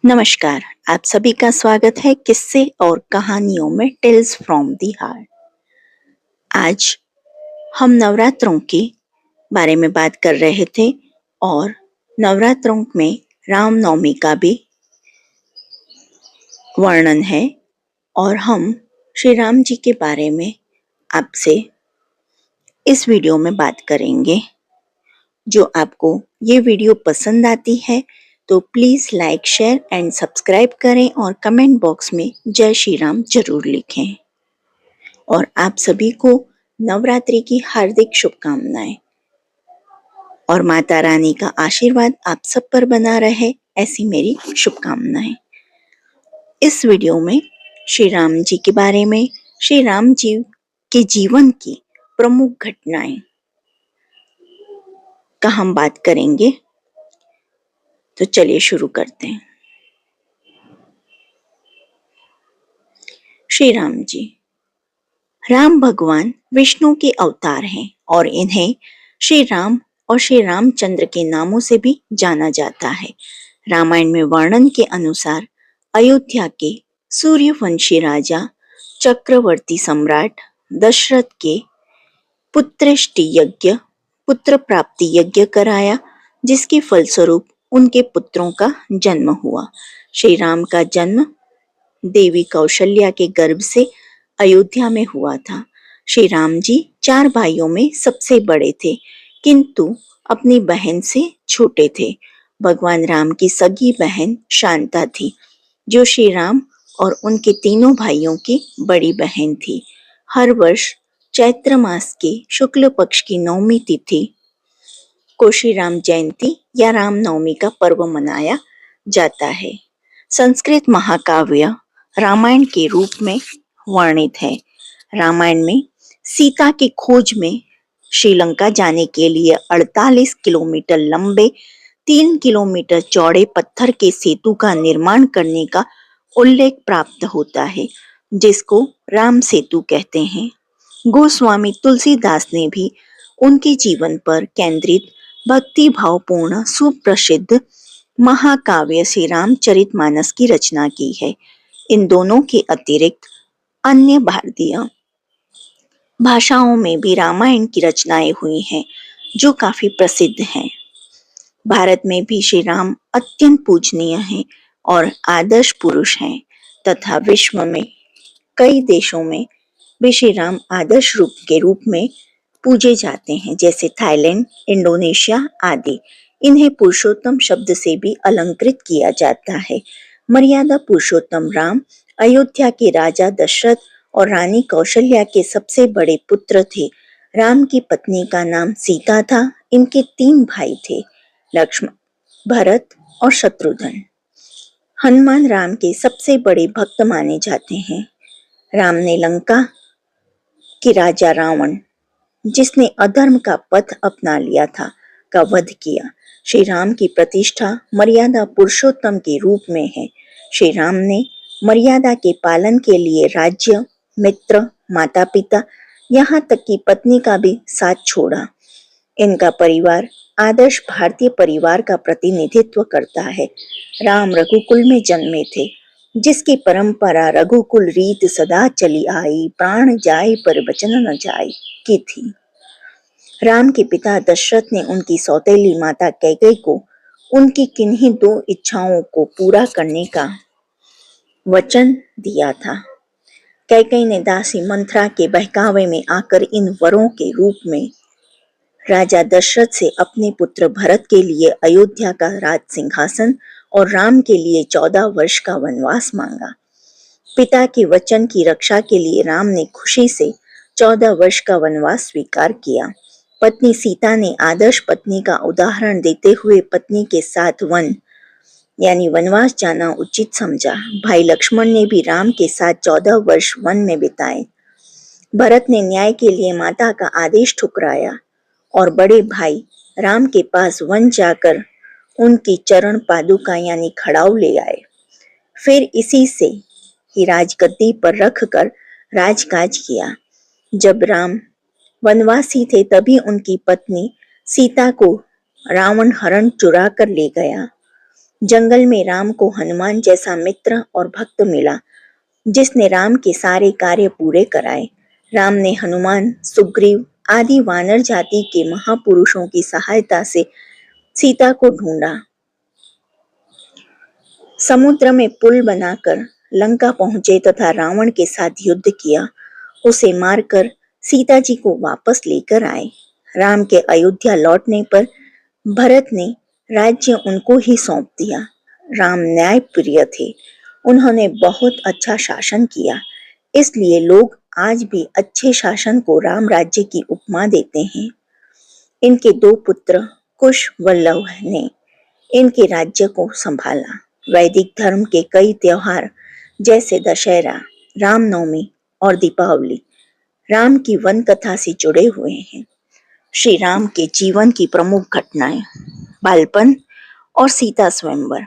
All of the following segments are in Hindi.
नमस्कार। आप सभी का स्वागत है किस्से और कहानियों में टेल्स फ्रॉम दी हार्ट। आज हम नवरात्रों के बारे में बात कर रहे थे और नवरात्रों में रामनवमी का भी वर्णन है और हम श्री राम जी के बारे में आपसे इस वीडियो में बात करेंगे। जो आपको ये वीडियो पसंद आती है तो please like, share and subscribe करें और कमेंट बॉक्स में जय श्री राम जरूर लिखें। और आप सभी को नवरात्रि की हार्दिक शुभकामनाएं और माता रानी का आशीर्वाद आप सब पर बना रहे, ऐसी मेरी शुभकामनाएं। इस वीडियो में श्री राम जी के बारे में, श्री राम जी के जीवन की प्रमुख घटनाएं का हम बात करेंगे। तो चलिए शुरू करते हैं। श्री राम जी राम भगवान विष्णु के अवतार हैं और इन्हें श्री राम और श्री रामचंद्र के नामों से भी जाना जाता है। रामायण में वर्णन के अनुसार अयोध्या के सूर्यवंशी राजा चक्रवर्ती सम्राट दशरथ के पुत्रेष्टि यज्ञ, पुत्र प्राप्ति यज्ञ कराया, जिसके फलस्वरूप उनके पुत्रों का जन्म हुआ। श्री राम का जन्म देवी कौशल्या के गर्भ से अयोध्या में हुआ था। श्री राम जी 4 भाइयों में सबसे बड़े थे, किंतु अपनी बहन से छोटे थे। भगवान राम की सगी बहन शांता थी, जो श्री राम और उनके तीनों भाइयों की बड़ी बहन थी। हर वर्ष चैत्र मास के शुक्ल पक्ष की नवमी तिथि को श्री राम जयंती या रामनवमी का पर्व मनाया जाता है। संस्कृत महाकाव्य रामायण के रूप में वर्णित है। रामायण में सीता की खोज में श्रीलंका जाने के लिए 48 किलोमीटर लंबे 3 किलोमीटर चौड़े पत्थर के सेतु का निर्माण करने का उल्लेख प्राप्त होता है, जिसको राम सेतु कहते हैं। गोस्वामी तुलसीदास ने भी उनके जीवन पर केंद्रित भक्ति भावपूर्ण सुप्रसिद्ध महाकाव्य श्री रामचरितमानस की रचना की है। इन दोनों के अतिरिक्त अन्य भारतीय भाषाओं में भी रामायण की रचनाएं हुई हैं, जो काफी प्रसिद्ध हैं। भारत में भी श्री राम अत्यंत पूजनीय हैं और आदर्श पुरुष हैं, तथा विश्व में कई देशों में भी श्री राम आदर्श रूप के रूप में पूजे जाते हैं, जैसे थाईलैंड, इंडोनेशिया आदि। इन्हें पुरुषोत्तम शब्द से भी अलंकृत किया जाता है। मर्यादा पुरुषोत्तम राम अयोध्या के राजा दशरथ और रानी कौशल्या के सबसे बड़े पुत्र थे। राम की पत्नी का नाम सीता था। इनके 3 भाई थे, लक्ष्मण, भरत और शत्रुघ्न। हनुमान राम के सबसे बड़े भक्त माने जाते हैं। राम ने लंका के राजा रावण, जिसने अधर्म का पथ अपना लिया था, का वध किया। श्री राम की प्रतिष्ठा मर्यादा पुरुषोत्तम के रूप में है। श्री राम ने मर्यादा के पालन के लिए राज्य, मित्र, माता पिता, यहाँ तक कि पत्नी का भी साथ छोड़ा। इनका परिवार आदर्श भारतीय परिवार का प्रतिनिधित्व करता है। राम रघुकुल में जन्मे थे, जिसकी परंपरा रघुकुल रीत सदा चली आई, प्राण जाए पर वचन न जाए की थी। राम के पिता दशरथ ने उनकी सौतेली माता कैकेयी को उनकी किन्हीं 2 इच्छाओं को पूरा करने का वचन दिया था। कैकेयी ने दासी मंथरा के बहकावे में आकर इन वरों के रूप में राजा दशरथ से अपने पुत्र भरत के लिए अयोध्या का राज सिंहासन और राम के लिए 14 वर्ष का वनवास मांगा। पिता के वचन की रक्षा के लिए राम ने खुशी से 14 वर्ष का वनवास स्वीकार किया। पत्नी सीता ने आदर्श पत्नी का उदाहरण देते हुए पत्नी के साथ वन यानी वनवास जाना उचित समझा। भाई लक्ष्मण ने भी राम के साथ 14 वर्ष वन में बिताए। भरत ने न्याय के लिए माता का आदेश ठुकराया और बड़े भाई राम के पास वन जाकर उनकी चरण पादुका यानी खड़ाऊ ले आए। फिर इसी से ही राजगद्दी पर रखकर राजकाज किया। जब राम वनवासी थे तभी उनकी पत्नी सीता को रावण हरण चुरा कर ले गया। जंगल में राम को हनुमान जैसा मित्र और भक्त मिला, जिसने राम के सारे कार्य पूरे कराए। राम ने हनुमान, सुग्रीव आदि वानर जाति के महापुरुषों की सहायता से सीता को ढूंढा। समुद्र में पुल बनाकर लंका पहुंचे तथा रावण के साथ युद्ध किया। उसे मारकर सीता जी को वापस लेकर आए। राम के अयोध्या लौटने पर भरत ने राज्य उनको ही सौंप दिया। राम न्यायप्रिय थे। उन्होंने बहुत अच्छा शासन किया। इसलिए लोग आज भी अच्छे शासन को राम राज्य की उपमा देते हैं। इनके दो पुत्र कुश व लव ने इनके राज्य को संभाला। वैदिक धर्म के कई त्योहार जैसे दशहरा, रामनवमी और दीपावली राम की वन कथा से जुड़े हुए हैं। श्री राम के जीवन की प्रमुख घटनाएं, बालपन और सीता स्वयंवर।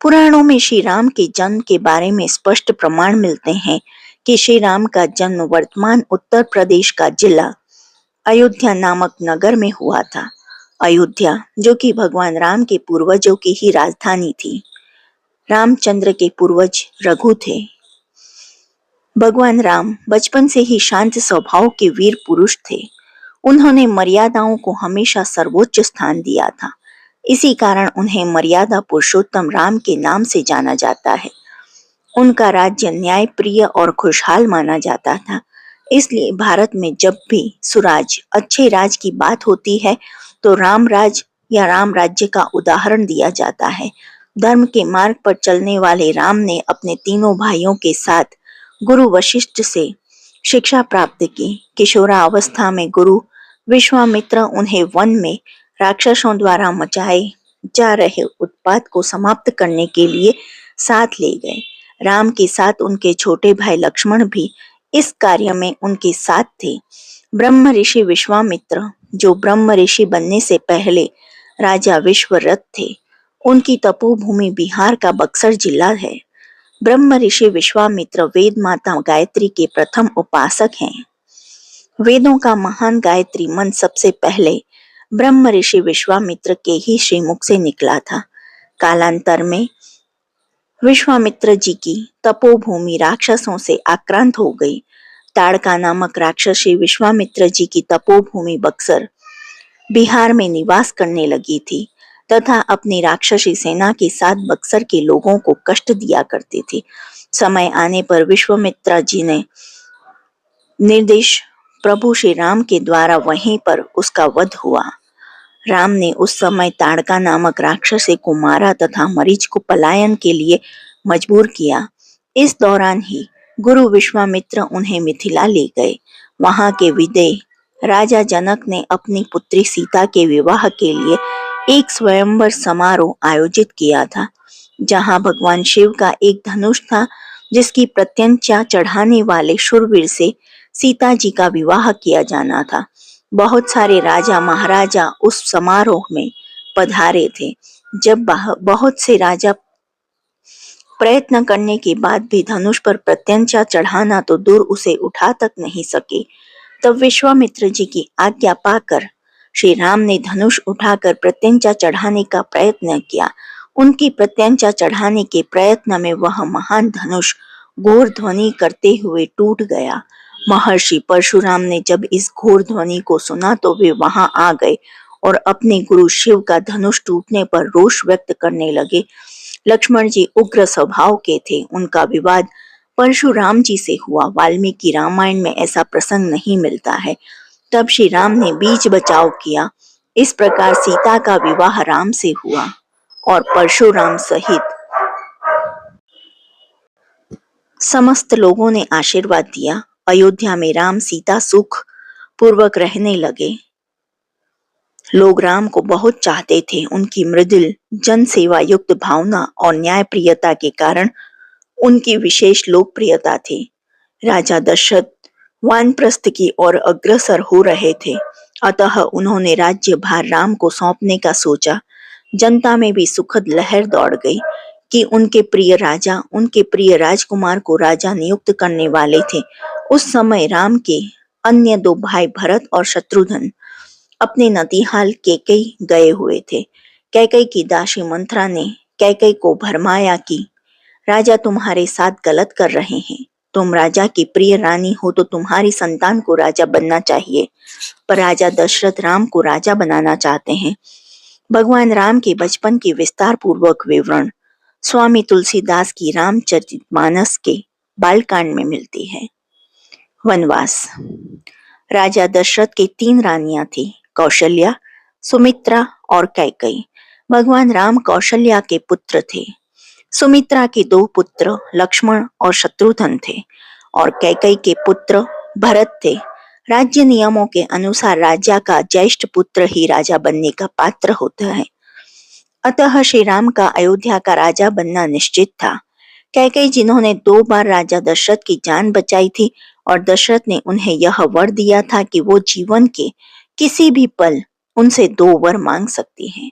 पुराणों में श्री राम के जन्म के बारे में स्पष्ट प्रमाण मिलते हैं कि श्री राम का जन्म वर्तमान उत्तर प्रदेश का जिला अयोध्या नामक नगर में हुआ था। अयोध्या, जो कि भगवान राम के पूर्वजों की ही राजधानी थी। रामचंद्र के पूर्वज रघु थे। भगवान राम बचपन से ही शांत स्वभाव के वीर पुरुष थे। उन्होंने मर्यादाओं को हमेशा सर्वोच्च स्थान दिया था। इसी कारण उन्हें मर्यादा पुरुषोत्तम राम के नाम से जाना जाता है। उनका राज्य न्यायप्रिय और खुशहाल माना जाता था। इसलिए भारत में जब भी सुराज, अच्छे राज की बात होती है तो राम राज या राम राज्य का उदाहरण दिया जाता है। धर्म के मार्ग पर चलने वाले राम ने अपने तीनों भाइयों के साथ गुरु वशिष्ठ से शिक्षा प्राप्त की। किशोरावस्था में गुरु विश्वामित्र उन्हें वन में राक्षसों द्वारा मचाए जा रहे उत्पात को समाप्त करने के लिए साथ ले गए। राम के साथ उनके छोटे भाई लक्ष्मण भी इस कार्य में उनके साथ थे। ब्रह्म ऋषि विश्वामित्र, जो ब्रह्म ऋषि बनने से पहले राजा विश्वरथ थे, उनकी तपोभूमि बिहार का बक्सर जिला है। ब्रह्म ऋषि विश्वामित्र वेद माता गायत्री के प्रथम उपासक हैं। वेदों का महान गायत्री मंत्र सबसे पहले ब्रह्म ऋषि विश्वामित्र के ही श्रीमुख से निकला था। कालांतर में विश्वामित्र जी की तपोभूमि राक्षसों से आक्रांत हो गई। ताड़का नामक राक्षसी विश्वामित्र जी की तपोभूमि बक्सर बिहार में निवास करने लगी थी तथा अपनी राक्षसी सेना के साथ बक्सर के लोगों को कष्ट दिया करती थी। समय आने पर विश्वामित्र जी ने निर्देश प्रभु श्री राम के द्वारा वहीं पर उसका वध हुआ। राम ने उस समय ताड़का नामक राक्षसी को मारा तथा मरीच को पलायन के लिए मजबूर किया। इस दौरान ही गुरु विश्वामित्र उन्हें मिथिला ले गए। वहां के विदेह राजा जनक ने अपनी पुत्री सीता के विवाह के लिए एक स्वयंवर समारोह आयोजित किया था, जहां भगवान शिव का एक धनुष था, जिसकी प्रत्यंचा चढ़ाने वाले शूरवीर से सीता जी का विवाह किया जाना था। बहुत सारे राजा महाराजा उस समारोह में पधारे थे। जब बहुत से राजा प्रयत्न करने के बाद भी धनुष पर प्रत्यंचा चढ़ाना तो दूर उसे उठा तक नहीं सके, तब विश्वामित्र जी की आज्ञा पाकर श्री राम ने धनुष उठाकर प्रत्यंचा चढ़ाने का प्रयत्न किया। उनकी प्रत्यंचा चढ़ाने के प्रयत्न में वह महान धनुष घोर ध्वनि करते हुए टूट गया। महर्षि परशुराम ने जब इस घोर ध्वनि को सुना तो वे वहां आ गए और अपने गुरु शिव का धनुष टूटने पर रोष व्यक्त करने लगे। लक्ष्मण जी उग्र स्वभाव के थे। उनका विवाद परशुराम जी से हुआ। वाल्मीकि रामायण में ऐसा प्रसंग नहीं मिलता है। तब श्री राम ने बीच बचाव किया। इस प्रकार सीता का विवाह राम से हुआ और परशुराम सहित समस्त लोगों ने आशीर्वाद दिया। अयोध्या में राम सीता सुख पूर्वक रहने लगे। लोग राम को बहुत चाहते थे। उनकी मृदुल जन सेवा युक्त भावना और न्यायप्रियता के कारण उनकी विशेष लोकप्रियता थी। राजा दशरथ वानप्रस्थ की ओर अग्रसर हो रहे थे, अतः उन्होंने राज्य भार राम को सौंपने का सोचा। जनता में भी सुखद लहर दौड़ गई कि उनके प्रिय राजा उनके प्रिय राजकुमार को राजा नियुक्त करने वाले थे। उस समय राम के अन्य दो भाई भरत और शत्रुघ्न अपने नतीहाल कैकेयी गए हुए थे। कैकेयी की दासी मंथरा ने कैकई को भरमाया कि राजा तुम्हारे साथ गलत कर रहे हैं। तुम राजा की प्रिय रानी हो तो तुम्हारी संतान को राजा बनना चाहिए, पर राजा दशरथ राम को राजा बनाना चाहते हैं। भगवान राम के बचपन की विस्तार पूर्वक विवरण स्वामी तुलसीदास की रामचरितमानस के बालकांड में मिलती है। वनवास। राजा दशरथ की 3 रानियां थी, कौशल्या, सुमित्रा और कैकई। भगवान राम कौशल्या के पुत्र थे। सुमित्रा के 2 पुत्र लक्ष्मण और शत्रुघ्न थे और कैकई के पुत्र भरत थे। राज्य नियमों के अनुसार राजा का ज्येष्ठ पुत्र ही राजा बनने का पात्र होता है। अतः श्री राम का अयोध्या का राजा बनना निश्चित था। कैकई जिन्होंने 2 बार राजा दशरथ की जान बचाई थी और दशरथ ने उन्हें यह वर दिया था कि वो जीवन के किसी भी पल उनसे 2 वर मांग सकती हैं।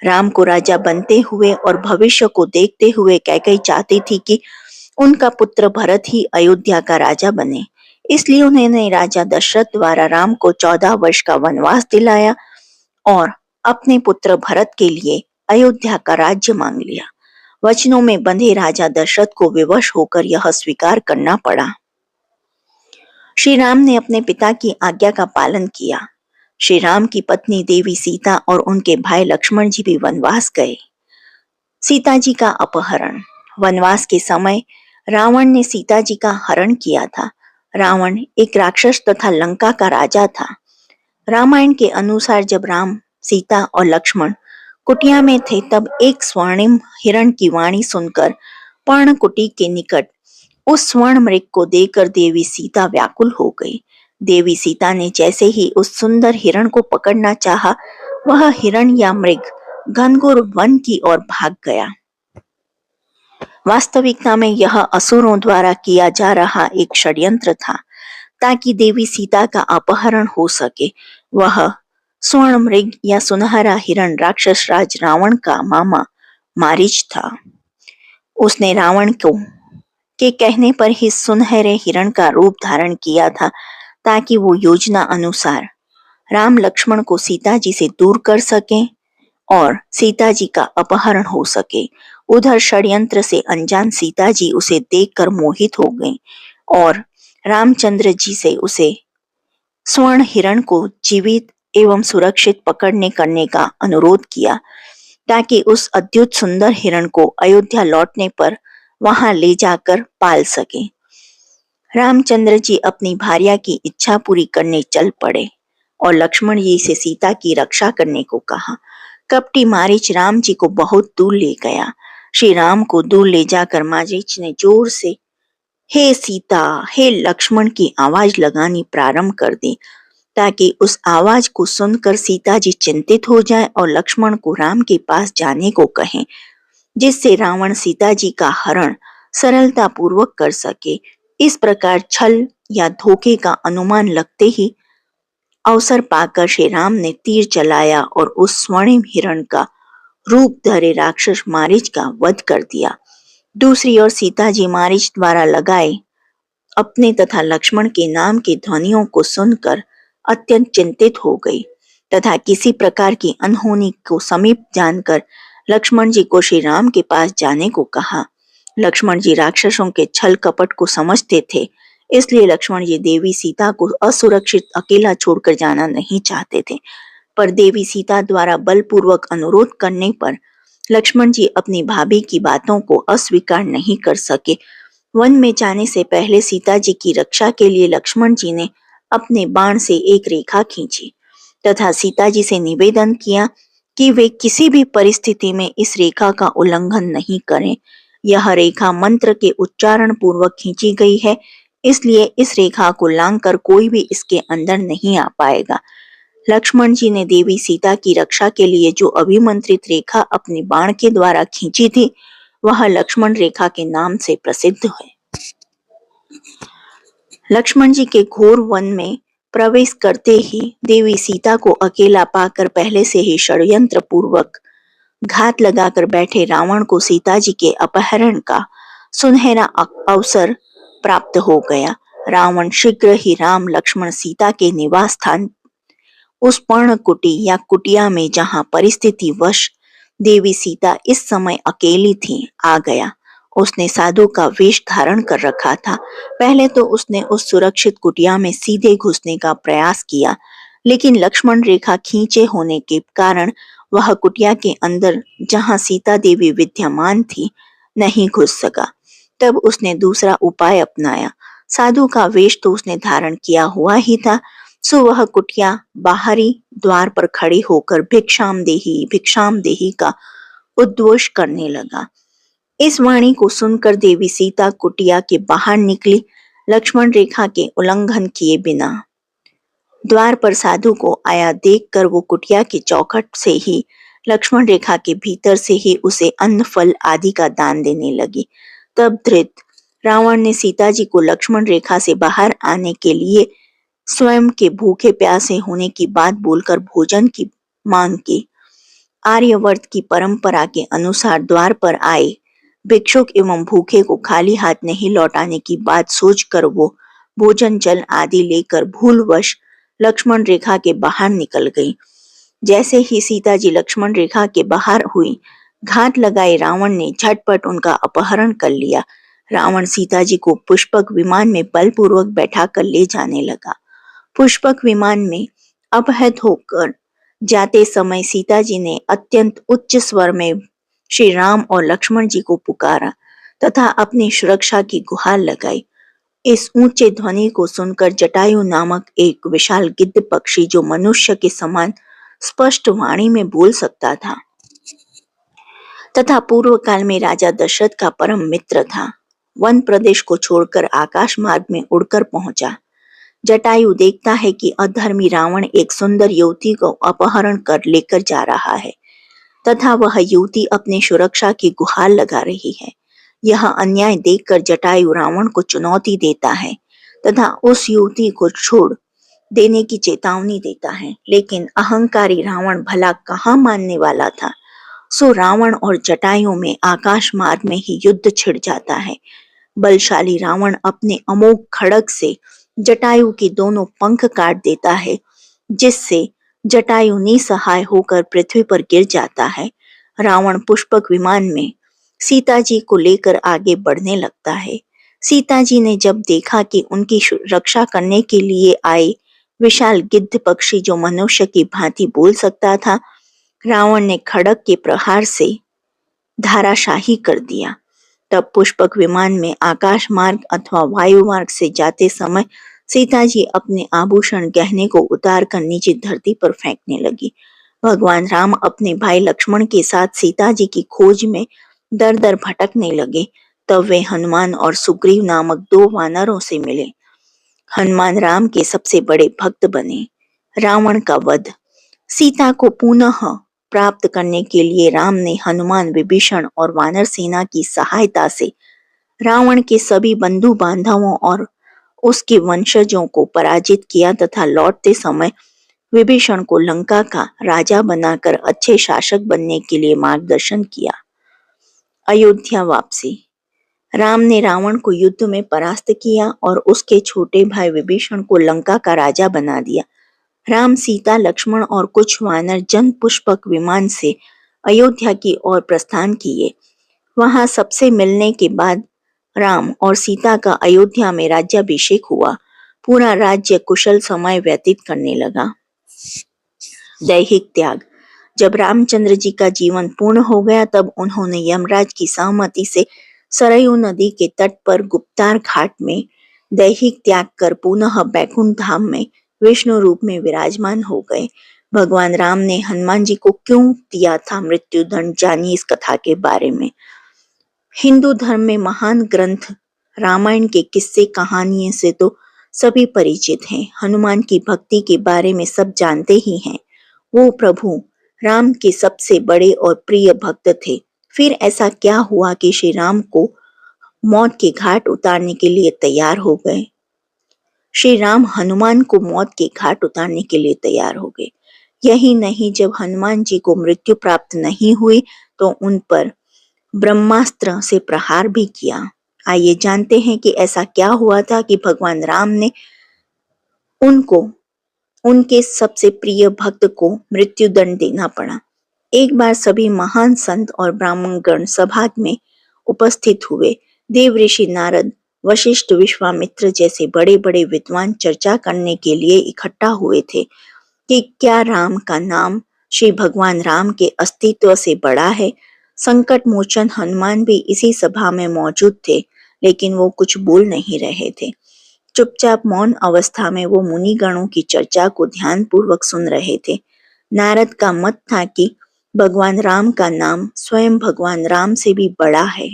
राम को राजा बनते हुए और भविष्य को देखते हुए कैकई चाहती थी कि उनका पुत्र भरत ही अयोध्या का राजा बने। इसलिए उन्होंने राजा दशरथ द्वारा राम को 14 वर्ष का वनवास दिलाया और अपने पुत्र भरत के लिए अयोध्या का राज्य मांग लिया। वचनों में बंधे राजा दशरथ को विवश होकर यह स्वीकार करना पड़ा। श्री राम ने अपने पिता की आज्ञा का पालन किया। श्री राम की पत्नी देवी सीता और उनके भाई लक्ष्मण जी भी वनवास गए। सीता जी का अपहरण। वनवास के समय रावण ने सीता जी का हरण किया था। रावण एक राक्षस तथा लंका का राजा था। रामायण के अनुसार जब राम, सीता और लक्ष्मण कुटिया में थे तब एक स्वर्णिम हिरण की वाणी सुनकर पर्णकुटी के निकट उस स्वर्ण मृग को देखकर देवी सीता व्याकुल हो गई। देवी सीता ने जैसे ही उस सुंदर हिरण को पकड़ना चाहा, वह हिरण या मृग घनघोर वन की ओर भाग गया। वास्तविकता में यह असुरों द्वारा किया जा रहा एक षड्यंत्र था ताकि देवी सीता का अपहरण हो सके। वह स्वर्ण मृग या सुनहरा हिरण राक्षस राज रावण का मामा मारीच था। उसने रावण को के कहने पर ही सुनहरे हिरण का रूप धारण किया था ताकि वो योजना अनुसार राम लक्ष्मण को सीता जी से दूर कर सके और सीता जी का अपहरण हो सके। उधर षड्यंत्र से अनजान सीता जी उसे देखकर मोहित हो गईं और रामचंद्र जी से उसे स्वर्ण हिरण को जीवित एवं सुरक्षित पकड़ने करने का अनुरोध किया ताकि उस अद्भुत सुंदर हिरण को अयोध्या लौटने पर वहां ले जाकर पाल सके। रामचंद्र जी अपनी भार्या की इच्छा पूरी करने चल पड़े और लक्ष्मण जी से सीता की रक्षा करने को कहा। कपटी मारीच राम जी को बहुत दूर ले गया। श्री राम को दूर ले जाकर मारीच ने जोर से हे सीता, हे लक्ष्मण की आवाज लगानी प्रारंभ कर दी ताकि उस आवाज को सुनकर सीता जी चिंतित हो जाए और लक्ष्मण को राम के पास जाने को कहें, जिससे रावण सीता जी का हरण सरलता पूर्वक कर सके। इस प्रकार छल या धोखे का अनुमान लगते ही अवसर पाकर श्री राम ने तीर चलाया और उस स्वर्णिम हिरण का रूप धरे राक्षस मारीच का वध कर दिया। दूसरी ओर सीता जी मारीच द्वारा लगाए अपने तथा लक्ष्मण के नाम की ध्वनियों को सुनकर अत्यंत चिंतित हो गई तथा किसी प्रकार की अनहोनी को समीप जानकर लक्ष्मण जी को श्री राम के पास जाने को कहा। लक्ष्मण जी राक्षसों के छल कपट को समझते थे, इसलिए लक्ष्मण जी देवी सीता को असुरक्षित अकेला छोड़कर जाना नहीं चाहते थे, पर देवी सीता द्वारा बलपूर्वक अनुरोध करने पर लक्ष्मण जी अपनी भाभी की बातों को अस्वीकार नहीं कर सके। वन में जाने से पहले सीता जी की रक्षा के लिए लक्ष्मण जी ने अपने बाण से एक रेखा खींची तथा सीता जी से निवेदन किया कि वे किसी भी परिस्थिति में इस रेखा का उल्लंघन नहीं करें। यह रेखा मंत्र के उच्चारण पूर्वक खींची गई है, इसलिए इस रेखा को लांघकर कोई भी इसके अंदर नहीं आ पाएगा। लक्ष्मण जी ने देवी सीता की रक्षा के लिए जो अभिमंत्रित रेखा अपने बाण के द्वारा खींची थी, वह लक्ष्मण रेखा के नाम से प्रसिद्ध है। लक्ष्मण जी के घोर वन में प्रवेश करते ही देवी सीता को अकेला पाकर पहले से ही षड्यंत्र पूर्वक घात लगाकर बैठे रावण को सीता जी के अपहरण का सुनहरा अवसर प्राप्त हो गया। रावण शीघ्र ही राम लक्ष्मण सीता के निवास स्थान उस पर्णकुटी या कुटिया में जहां परिस्थिति वश देवी सीता इस समय अकेली थी, आ गया। उसने साधु का वेश धारण कर रखा था। पहले तो उसने उस सुरक्षित कुटिया में सीधे घुसने का प्रयास किया, लेकिन लक्ष्मण रेखा खींचे होने के कारण वह कुटिया के अंदर, जहां सीता देवी विद्यमान थी, नहीं घुस सका। तब उसने दूसरा उपाय अपनाया। साधु का वेश तो उसने धारण किया हुआ ही था, सो वह कुटिया बाहरी द्वार पर खड़ी होकर भिक्षाम देही का उद्घोष करने लगा। इस वाणी को सुनकर देवी सीता कुटिया के बाहर निकली, लक्ष्मण रेखा के उल्लंघन किए बिना। द्वार पर साधु को आया देखकर वो कुटिया की चौखट से ही, लक्ष्मण रेखा के भीतर से ही उसे अन्न फल आदि का दान देने लगी। तब धृत रावण ने सीता जी को लक्ष्मण रेखा से बाहर आने के लिए स्वयं के भूखे प्यासे होने की बात बोलकर भोजन की मांग की। आर्यवर्त की परंपरा के अनुसार द्वार पर आए भिक्षुक एवं भूखे को खाली हाथ नहीं लौटाने की बात सोचकर वो भोजन जल आदि लेकर भूलवश लक्ष्मण रेखा के बाहर निकल गई। जैसे ही सीता जी लक्ष्मण रेखा के बाहर हुई, घात लगाए रावण ने झटपट उनका अपहरण कर लिया। रावण सीता जी को पुष्पक विमान में बलपूर्वक बैठा कर ले जाने लगा। पुष्पक विमान में अपहृत होकर जाते समय सीता जी ने अत्यंत उच्च स्वर में श्री राम और लक्ष्मण जी को पुकारा तथा अपनी सुरक्षा की गुहार लगाई। इस ऊंचे ध्वनि को सुनकर जटायु नामक एक विशाल गिद्ध पक्षी, जो मनुष्य के समान स्पष्ट वाणी में बोल सकता था तथा पूर्व काल में राजा दशरथ का परम मित्र था, वन प्रदेश को छोड़कर आकाश मार्ग में उड़कर पहुंचा। जटायु देखता है कि अधर्मी रावण एक सुंदर युवती को अपहरण कर लेकर जा रहा है तथा वह युवती अपनी सुरक्षा की गुहार लगा रही है। यह अन्याय देखकर जटायु रावण को चुनौती देता है तथा उस युवती को छोड़ देने की चेतावनी देता है, लेकिन अहंकारी रावण भला कहाँ मानने वाला था। सो रावण और जटायु में आकाश मार्ग में ही युद्ध छिड़ जाता है। बलशाली रावण अपने अमोघ खड्ग से जटायु के दोनों पंख काट देता है, जिससे जटायु निसहाय होकर पृथ्वी पर गिर जाता है। रावण पुष्पक विमान में सीता जी को लेकर आगे बढ़ने लगता है। सीता जी ने जब देखा कि उनकी रक्षा करने के लिए आए विशाल गिद्ध पक्षी, जो मनुष्य की भांति बोल सकता था, रावण ने खड्ग के प्रहार से धाराशाही कर दिया। तब पुष्पक विमान में आकाश मार्ग अथवा वायु मार्ग से जाते समय सीता जी अपने आभूषण गहने को उतार कर नीचे धरती पर फेंकने लगी। भगवान राम अपने भाई लक्ष्मण के साथ सीता जी की खोज में दर दर भटकने लगे। तब वे हनुमान और सुग्रीव नामक दो वानरों से मिले। हनुमान राम के सबसे बड़े भक्त बने। रावण का वध। सीता को पुनः प्राप्त करने के लिए राम ने हनुमान, विभीषण और वानर सेना की सहायता से रावण के सभी बंधु बांधवों और उसके वंशजों को पराजित किया तथा लौटते समय विभीषण को लंका का राजा बनाकर अच्छे शासक बनने के लिए मार्गदर्शन किया। अयोध्या वापसी। राम ने रावण को युद्ध में परास्त किया और उसके छोटे भाई विभीषण को लंका का राजा बना दिया। राम, सीता, लक्ष्मण और कुछ वानर जन पुष्पक विमान से अयोध्या की ओर प्रस्थान किए। वहां सबसे मिलने के बाद राम और सीता का अयोध्या में राज्याभिषेक हुआ। पूरा राज्य कुशल समय व्यतीत करने लगा। दैहिक त्याग। जब रामचंद्र जी का जीवन पूर्ण हो गया, तब उन्होंने यमराज की सहमति से सरयू नदी के तट पर गुप्तार घाट में दैहिक त्याग कर पुनः बैकुंठ धाम में विष्णु रूप में विराजमान हो गए। भगवान राम ने हनुमान जी को क्यों दिया था मृत्युदंड, जानिए इस कथा के बारे में। हिंदू धर्म में महान ग्रंथ रामायण के किस्से कहानियों से तो सभी परिचित हैं। हनुमान की भक्ति के बारे में सब जानते ही हैं। वो प्रभु राम के सबसे बड़े और प्रिय भक्त थे। फिर ऐसा क्या हुआ कि श्री राम को मौत के घाट उतारने के लिए तैयार हो गए। श्री राम हनुमान को मौत के घाट उतारने के लिए तैयार हो गए। यही नहीं, जब हनुमान जी को मृत्यु प्राप्त नहीं हुई तो उन पर ब्रह्मास्त्र से प्रहार भी किया। आइए जानते हैं कि ऐसा क्या हुआ था कि भगवान राम ने उनको, उनके सबसे प्रिय भक्त को मृत्युदंड देना पड़ा। एक बार सभी महान संत और ब्राह्मण गण सभा में उपस्थित हुए। देव ऋषि नारद, वशिष्ठ, विश्वामित्र जैसे बड़े बड़े विद्वान चर्चा करने के लिए इकट्ठा हुए थे कि क्या राम का नाम श्री भगवान राम के अस्तित्व से बड़ा है। संकट मोचन हनुमान भी इसी सभा में मौजूद थे, लेकिन वो कुछ बोल नहीं रहे थे। चुपचाप मौन अवस्था में वो मुनि गणों की चर्चा को ध्यानपूर्वक सुन रहे थे। नारद का मत था कि भगवान राम का नाम स्वयं भगवान राम से भी बड़ा है,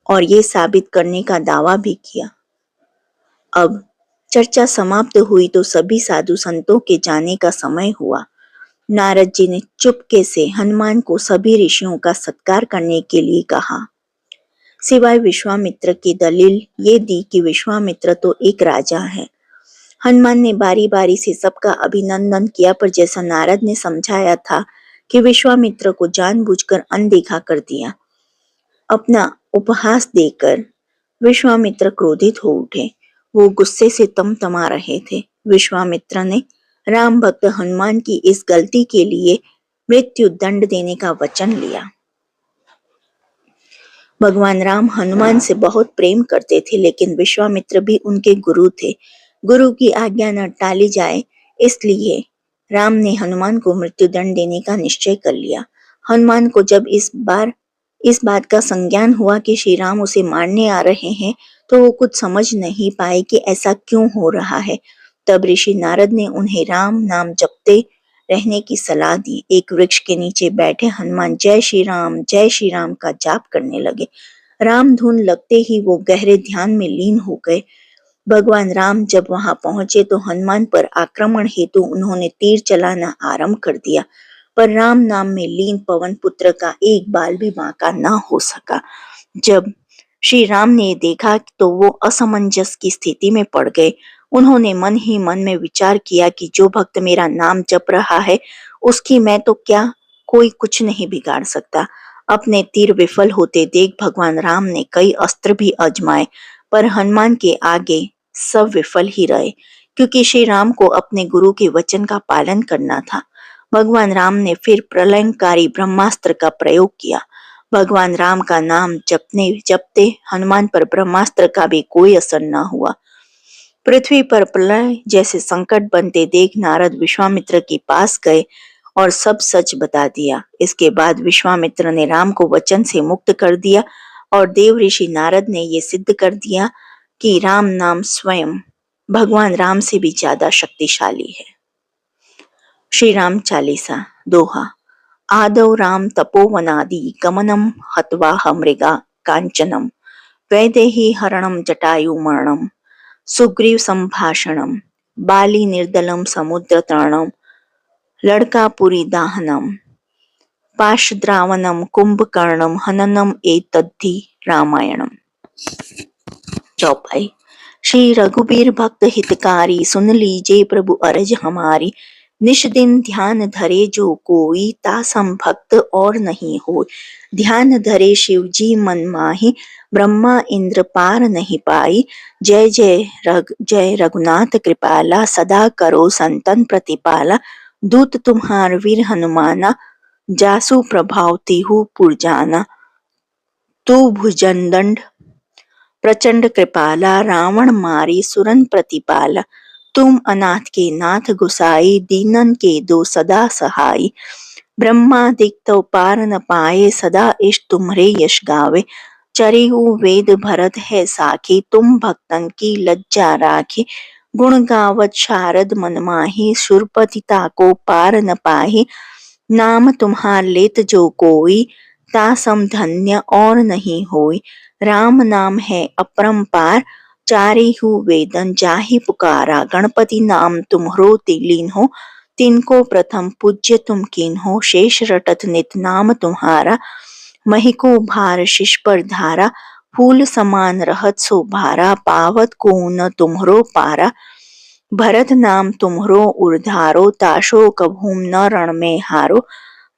और ये साबित करने का दावा भी किया। अब चर्चा समाप्त हुई तो सभी साधु संतों के जाने का समय हुआ। नारद जी ने चुपके से हनुमान को सभी ऋषियों का सत्कार करने के लिए कहा, सिवाय विश्वामित्र की दलील ये दी कि विश्वामित्र तो एक राजा है। हनुमान ने बारी बारी से सबका अभिनंदन किया, पर जैसा नारद ने समझाया था कि विश्वामित्र को जानबूझकर अनदेखा कर दिया। अपना उपहास देकर विश्वामित्र क्रोधित हो उठे। वो गुस्से से तमतमा रहे थे। विश्वामित्र ने राम भक्त हनुमान की इस गलती के लिए मृत्यु दंड देने का वचन लिया। भगवान राम हनुमान से बहुत प्रेम करते थे, लेकिन विश्वामित्र भी उनके गुरु थे। गुरु की आज्ञा न टाली जाए, इसलिए राम ने हनुमान को मृत्युदंड देने का निश्चय कर लिया। हनुमान को जब इस बात का संज्ञान हुआ कि श्री राम उसे मारने आ रहे हैं, तो वो कुछ समझ नहीं पाए कि ऐसा क्यों हो रहा है। तब ऋषि नारद ने उन्हें राम नाम जपते रहने की सलाह दी। एक वृक्ष के नीचे बैठे हनुमान जय श्री राम का जाप करने लगे। राम धुन लगते ही वो गहरे ध्यान में लीन हो गए। भगवान राम जब वहां पहुंचे तो हनुमान पर आक्रमण हेतु उन्होंने तीर चलाना आरंभ कर दिया, पर राम नाम में लीन पवन पुत्र का एक बाल भी बांका न हो सका। जब श्री राम ने देखा तो वो असमंजस की स्थिति में पड़ गए। उन्होंने मन ही मन में विचार किया कि जो भक्त मेरा नाम जप रहा है, उसकी मैं तो क्या कोई कुछ नहीं बिगाड़ सकता। अपने तीर विफल होते देख भगवान राम ने कई अस्त्र भी आजमाए, पर हनुमान के आगे सब विफल ही रहे, क्योंकि श्री राम को अपने गुरु के वचन का पालन करना था। भगवान राम ने फिर प्रलयंकारी ब्रह्मास्त्र का प्रयोग किया। भगवान राम का नाम जपते हनुमान पर ब्रह्मास्त्र का भी कोई असर न हुआ। पृथ्वी पर प्रलय जैसे संकट बनते देख नारद विश्वामित्र के पास गए और सब सच बता दिया। इसके बाद विश्वामित्र ने राम को वचन से मुक्त कर दिया, और देव ऋषि नारद ने ये सिद्ध कर दिया कि राम नाम स्वयं भगवान राम से भी ज्यादा शक्तिशाली है। श्री राम चालीसा दोहा। आदौ राम तपोवनादि गमनम हत्वा मृगा कांचनम वैदेही हरणम जटायु मरणम सुग्रीव संभाषणम बाली निर्दलम समुद्र तरणम लड़कापुरी दाहनम पाशद्रावणम कुंभकर्णम हननम एतद्धि रामायणम। चौपाई। श्री रघुबीर भक्त हितकारी, सुन लीजिए प्रभु अरज हमारी। निश दिन ध्यान धरे जो कोई, तासम भक्त और नहीं हो। ध्यान धरे शिव जी मन माही, ब्रह्मा इंद्र पार नहीं पाई। जय जय रघुनाथ कृपाला, सदा करो संतन प्रतिपाला। दूत तुम्हार वीर हनुमाना, जासु प्रभाव तिहु पुर जाना। तू भुजंदंड प्रचंड कृपाला, रावण मारी सुरन प्रतिपाला। तुम अनाथ के नाथ गुसाई, दीनन के दो सदा सहाई। ब्रह्मादिक तो पार न पाए, सदा इष्ट तुम्हरे यश गावे। चरिहु वेद भरत है साखी, तुम भक्तन की लज्जा राखी। गुण गावत शारद मन माही, सुरपति ताको पार न पाही। नाम तुम्हार लेत जो कोई, तासम धन्य और नहीं होई। राम नाम है अपरंपार, चारिहु वेदन जाहि पुकारा। गणपति नाम तुम्हरो तिलीन हो, तिनको प्रथम पूज्य तुम कीन हो। शेष रटत नित नाम तुम्हारा, महिको भार शिष पर धारा। फूल समान रहत सो भारा, पावत को न तुम्हरो पारा। भरत नाम तुम्हरो उर्धारो, ताशो कभूम न रण में हारो।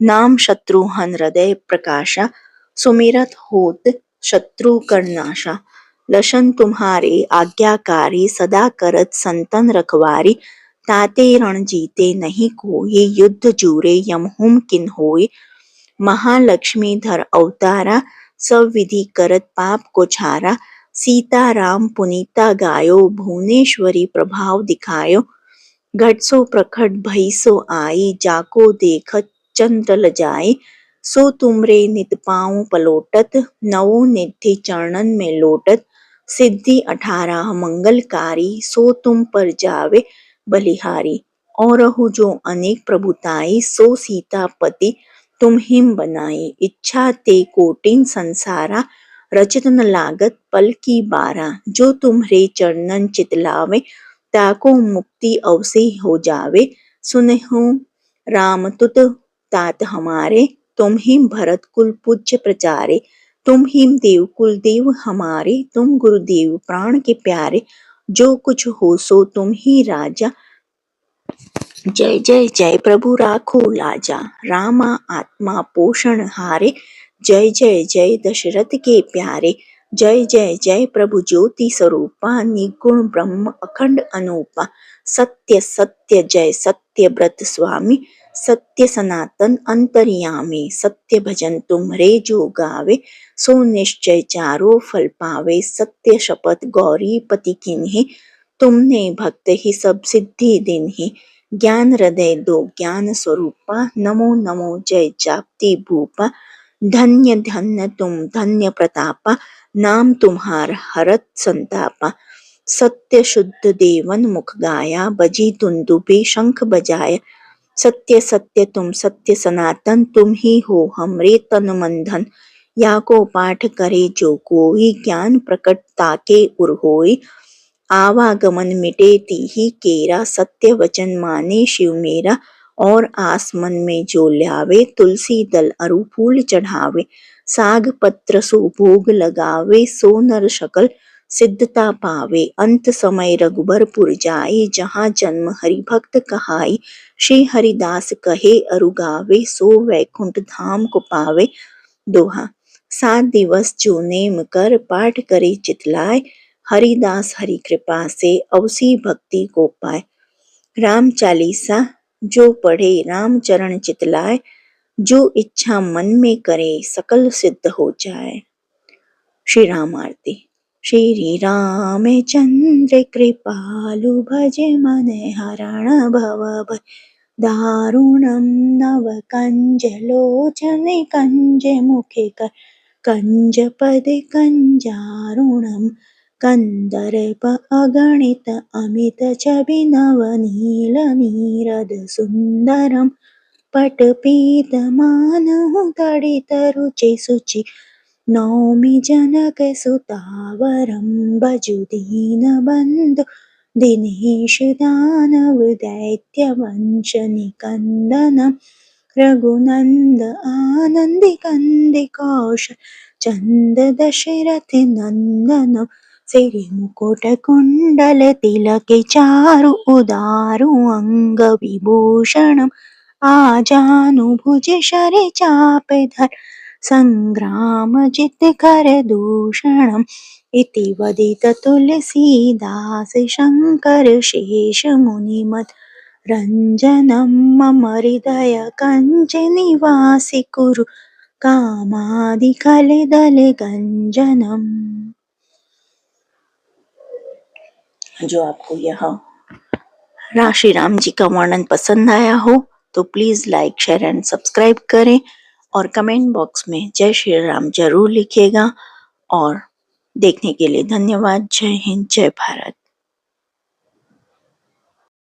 नाम शत्रुहन हृदय प्रकाशा, सुमिरत होत शत्रु करनाशा। लशन तुम्हारे आज्ञाकारी, सदा करत संतन रखवारी। ताते रण जीते नहीं कोई, युद्ध जूरे यमहुम किन होय। महालक्ष्मी धर अवतारा, सब विधि करत पाप को छारा। सीता राम पुनीता गायो, भुवनेश्वरी प्रभाव दिखायो। घट सो प्रकट भई सो आई, जाको देखत चंद्र लजाए। सो तुमरे नित पाँव पलोटत, नवो निधि चरणन में लोटत। सिद्धि 18 मंगलकारी, सो तुम पर जावे बलिहारी। औरहु जो अनेक प्रभुताई, सो सीतापति तुम हिम बनाई। इच्छा ते कोटिन संसारा, रचित न लागत पल की बारा। जो तुम्हरे चरणन चितलावे, ताको मुक्ति अवश्य हो जावे। सुनहु राम तुत तात हमारे, तुम ही भरत कुल पूज्य प्रचारे। तुम ही देव कुल देव हमारे, तुम गुरुदेव प्राण के प्यारे। जो कुछ हो सो तुम ही राजा, जय जय जय प्रभु राखो लाजा। रामा आत्मा पोषण हारे, जय जय जय दशरथ के प्यारे। जय जय जय प्रभु ज्योति स्वरूपा, निगुण ब्रह्म अखंड अनूपा। सत्य सत्य जय सत्य व्रत स्वामी, सत्य सनातन अंतर्यामी। सत्य भजन तुम्हरे जो गावे, सो निश्चय चारों फल पावे। सत्य शपथ गौरी पति किन्हीं, तुमने भक्त ही सब सिद्धि दिन्हीं। ज्ञान हृदय दो ज्ञान स्वरूपा, नमो नमो जय जाप्ति भूपा। धन्य धन्य तुम धन्य प्रतापा, नाम तुम्हार हरत संतापा। सत्य शुद्ध देवन मुख गाया, बजी तुंदुबे शंख बजाया। सत्य सत्य तुम सत्य सनातन, तुम ही हो हमरे तन मन धन। या को पाठ करे जो कोई, ज्ञान प्रकट ताके उर होय। आवागमन मिटे तीही केरा, सत्य वचन माने शिव मेरा। और आस मन में जो ल्यावे, तुलसी दल अरु फूल चढ़ावे। साग पत्र सो भोग लगावे, सो नर शकल सिद्धता पावे। अंत समय रघुबरपुर जाई, जहाँ जन्म हरि भक्त कहाई। श्री हरिदास कहे अरु गावे, सो वैकुंठ धाम को पावे। दोहा। 7 दिवस जो नेम कर, पाठ करे चितलाय। हरिदास हरि कृपा से, अवसी भक्ति को पाए। राम चालीसा जो पढ़े, राम चरण चितलाय। जो इच्छा मन में करे, सकल सिद्ध हो जाए। श्री राम आरती। श्री राम चंद्र कृपालु, भज मन हरण भव भय। दारुणं नव कंज लोचन, कंज मुखे कर कंज पद कंजारुणम। कंदर्प अगणित अमित छवि, नव नील नीरद सुंदरम। पटपीत मानहु तड़ित रुचि सुचि, नौमि जनक सुतावरम। भजु दीन बंधु दिनेश, दानव दैत्य वंश निकंदनम। रघुनंद आनंदि कंदि कौशल, चंद दशरथ नंदनम। सिरि मुकुट कुंडल तिलक, चारु उदारु अंग विभूषणम। आजानुभुज शर चाप धर, संग्राम जित कर दूषणम। इति वदित तुलसीदास, शंकर शेष मुनि मत रंजनम। मम हृदय कंच निवासि, कुरु कामादि खल दल गंजनम। जो आपको यह श्री राम जी का वर्णन पसंद आया हो तो please like share and subscribe करें और कमेंट बॉक्स में जय श्री राम जरूर लिखिएगा। और देखने के लिए धन्यवाद। जय हिंद, जय भारत।